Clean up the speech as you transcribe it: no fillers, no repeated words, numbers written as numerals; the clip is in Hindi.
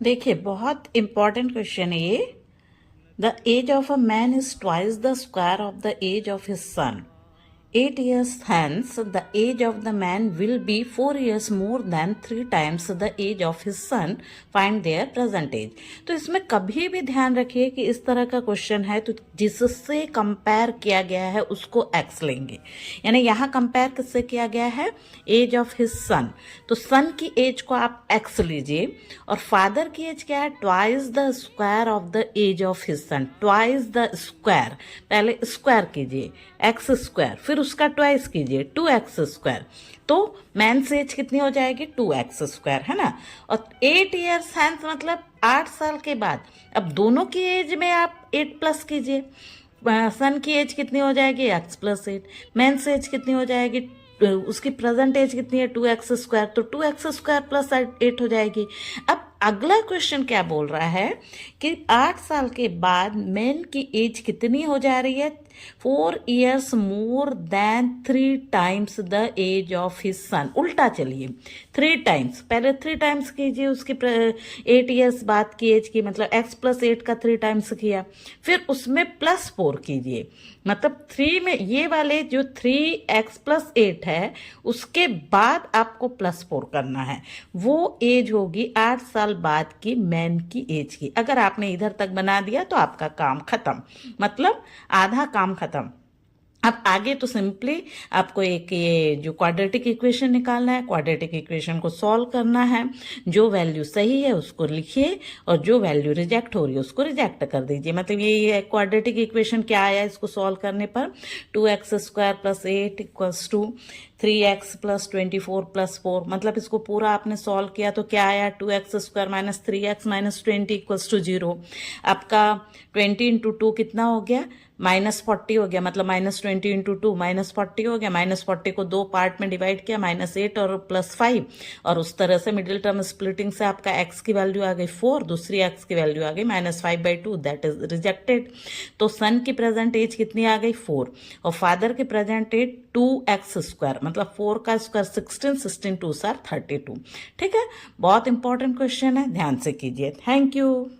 देखिए बहुत इंपॉर्टेंट क्वेश्चन है ये। The age of a man is twice the square of the age of his son. 8 years hence, the age of the man will be 4 years more than 3 times the age of his son. Find their present age. तो इसमें कभी भी ध्यान रखिए कि इस तरह का क्वेश्चन है तो जिससे कंपेयर किया गया है उसको एक्स लेंगे। यानी यहाँ कंपेयर किससे किया गया है? Age of his son. तो सन की एज को आप एक्स लीजिए और फादर की एज क्या है? Twice the square of the age of his son. Twice the square, पहले स्क्वायर कीजिए एक्स स्क्वायर, फिर उसका ट्वाइस कीजिए 2x²। तो मैन से एज कितनी हो जाएगी? 2x², है ना। और 8 years हैंस मतलब 8 साल के बाद। अब दोनों की एज में आप 8 प्लस कीजिए। सन की एज कितनी हो जाएगी? x+8। मैन से एज कितनी हो जाएगी? उसकी प्रेजेंट एज कितनी है? 2x²। तो 2x² प्लस 8 हो जाएगी। अब अगला क्वेश्चन क्या बोल रहा है कि 8 साल के बाद मैन की एज कितनी हो जा रही है? 4 years more than 3 times the age of his son. उल्टा चलिए, 3 times, पहले 3 times कीजिए उसकी 8 years बाद की एज की, मतलब x+8 का 3 times किया, फिर उसमें +4 कीजिए। मतलब 3 में ये वाले जो 3x+8 है उसके बाद आपको +4 करना है। वो एज होगी 8 साल बाद की मैन की एज की। अगर आपने इधर तक बना दिया तो आपका काम खत्म, मतलब आधा काम खत्म। अब आगे तो सिंपली आपको एक ये जो क्वाड्रेटिक इक्वेशन निकालना है, क्वाड्रेटिक इक्वेशन को सॉल्व करना है। जो वैल्यू सही है उसको लिखिए और जो वैल्यू रिजेक्ट हो रही है उसको रिजेक्ट कर दीजिए। मतलब ये क्वाड्रेटिक इक्वेशन क्या आया इसको सॉल्व करने पर? 2x² + 8 = 3x + 24 + 4। मतलब इसको पूरा आपने सॉल्व किया तो क्या आया? 2x² - 3x - 20 = 0। आपका 20 × 2 कितना हो गया? -40 हो गया। मतलब -20 × 2 -40 हो गया। -40 को 2 पार्ट में डिवाइड किया, -8 और +5, और उस तरह से मिडिल टर्म स्प्लिटिंग से आपका x की वैल्यू आ गई 4, दूसरी x की वैल्यू आ गई -5/2, दैट इज रिजेक्टेड। तो सन की प्रेजेंट एज कितनी आ गई? 4, और फादर की प्रेजेंट एज 2x², मतलब 4 का स्क्वायर 16, 16 2 = 32। ठीक है, बहुत इंपॉर्टेंट क्वेश्चन है, ध्यान से कीजिए। Thank you.